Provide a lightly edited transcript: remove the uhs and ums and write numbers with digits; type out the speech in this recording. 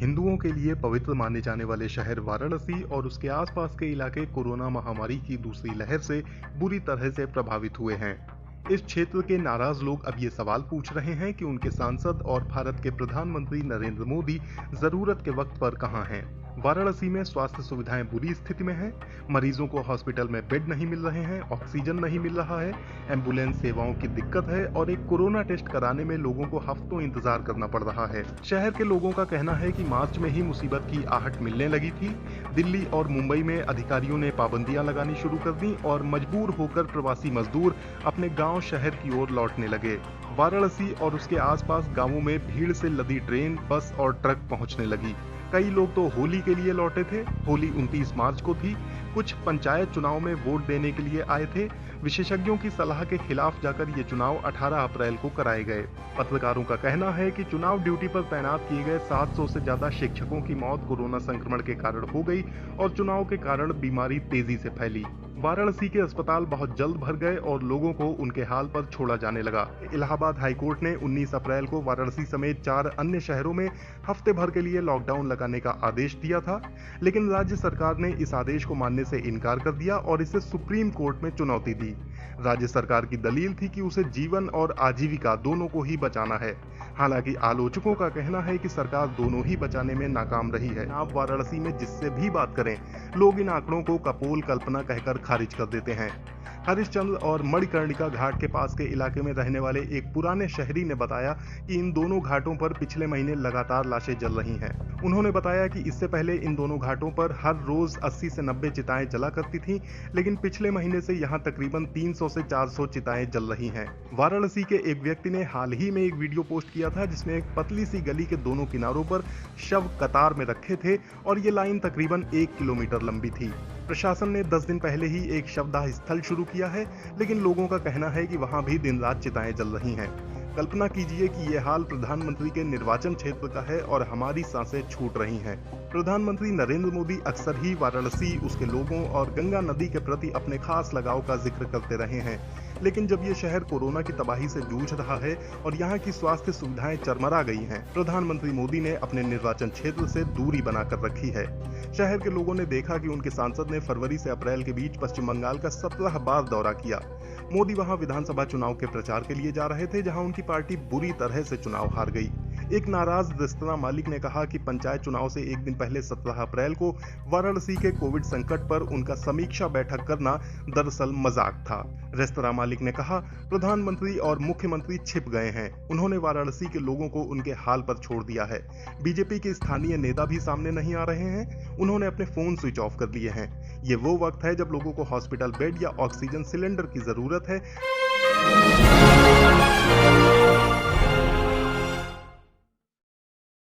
हिंदुओं के लिए पवित्र माने जाने वाले शहर वाराणसी और उसके आसपास के इलाके कोरोना महामारी की दूसरी लहर से बुरी तरह से प्रभावित हुए हैं। इस क्षेत्र के नाराज लोग अब ये सवाल पूछ रहे हैं कि उनके सांसद और भारत के प्रधानमंत्री नरेंद्र मोदी जरूरत के वक्त पर कहां हैं। वाराणसी में स्वास्थ्य सुविधाएं बुरी स्थिति में हैं, मरीजों को हॉस्पिटल में बेड नहीं मिल रहे हैं, ऑक्सीजन नहीं मिल रहा है, एम्बुलेंस सेवाओं की दिक्कत है और एक कोरोना टेस्ट कराने में लोगों को हफ्तों इंतजार करना पड़ रहा है। शहर के लोगों का कहना है कि मार्च में ही मुसीबत की आहट मिलने लगी थी। दिल्ली और मुंबई में अधिकारियों ने पाबंदियां लगानी शुरू कर दी और मजबूर होकर प्रवासी मजदूर अपने गांव शहर की ओर लौटने लगे। वाराणसी और उसके आसपास गांवों में भीड़ से लदी ट्रेन, बस और ट्रक पहुंचने लगी। कई लोग तो होली के लिए लौटे थे। होली 29 मार्च को थी। कुछ पंचायत चुनाव में वोट देने के लिए आए थे। विशेषज्ञों की सलाह के खिलाफ जाकर ये चुनाव 18 अप्रैल को कराए गए। पत्रकारों का कहना है कि चुनाव ड्यूटी पर तैनात किए गए 700 से ज्यादा शिक्षकों की मौत कोरोना संक्रमण के कारण हो गई और चुनाव के कारण बीमारी तेजी से फैली। वाराणसी के अस्पताल बहुत जल्द भर गए और लोगों को उनके हाल पर छोड़ा जाने लगा। इलाहाबाद हाईकोर्ट ने 19 अप्रैल को वाराणसी समेत 4 अन्य शहरों में हफ्ते भर के लिए लॉकडाउन लगाने का आदेश दिया था, लेकिन राज्य सरकार ने इस आदेश को मानने से इनकार कर दिया और इसे सुप्रीम कोर्ट में चुनौती दी। राज्य सरकार की दलील थी कि उसे जीवन और आजीविका दोनों को ही बचाना है। हालांकि आलोचकों का कहना है कि सरकार दोनों ही बचाने में नाकाम रही है। आप वाराणसी में जिससे भी बात करें, लोग इन आंकड़ों को कपोल कल्पना कहकर खारिज कर देते हैं। हरिश्चंद्र और मणिकर्णिका घाट के पास के इलाके में रहने वाले एक पुराने शहरी ने बताया कि इन दोनों घाटों पर पिछले महीने लगातार लाशें जल रही हैं। उन्होंने बताया कि इससे पहले इन दोनों घाटों पर हर रोज 80 से 90 चिताएं जला करती थीं, लेकिन पिछले महीने से यहां तकरीबन 300 से 400 चिताएं जल रही हैं। वाराणसी के एक व्यक्ति ने हाल ही में एक वीडियो पोस्ट किया था जिसमें एक पतली सी गली के दोनों किनारों पर शव कतार में रखे थे और ये लाइन तकरीबन 1 किलोमीटर लंबी थी। प्रशासन ने 10 दिन पहले ही एक शवदाह स्थल शुरू किया है, लेकिन लोगों का कहना है कि वहां भी दिन रात चिताएं जल रही हैं। कल्पना कीजिए कि यह हाल प्रधानमंत्री के निर्वाचन क्षेत्र का है और हमारी सांसें छूट रही हैं। प्रधानमंत्री नरेंद्र मोदी अक्सर ही वाराणसी, उसके लोगों और गंगा नदी के प्रति अपने खास लगाव का जिक्र करते रहे हैं, लेकिन जब ये शहर कोरोना की तबाही से जूझ रहा है और यहाँ की स्वास्थ्य सुविधाएं चरमरा गई हैं, प्रधानमंत्री मोदी ने अपने निर्वाचन क्षेत्र से दूरी बनाकर रखी है। शहर के लोगों ने देखा कि उनके सांसद ने फरवरी से अप्रैल के बीच पश्चिम बंगाल का 17 बार दौरा किया। मोदी वहां विधानसभा चुनाव के प्रचार के लिए जा रहे थे, जहां उनकी पार्टी बुरी तरह से चुनाव हार गई। एक नाराज रेस्तरां मालिक ने कहा कि पंचायत चुनाव से एक दिन पहले 17 अप्रैल को वाराणसी के कोविड संकट पर उनका समीक्षा बैठक करना दरअसल मजाक था। रेस्तरां मालिक ने कहा, प्रधानमंत्री और मुख्यमंत्री छिप गए हैं। उन्होंने वाराणसी के लोगों को उनके हाल पर छोड़ दिया है। बीजेपी के स्थानीय नेता भी सामने नहीं आ रहे हैं। उन्होंने अपने फोन स्विच ऑफ कर लिए हैं। ये वो वक्त है जब लोगों को हॉस्पिटल बेड या ऑक्सीजन सिलेंडर की जरूरत है।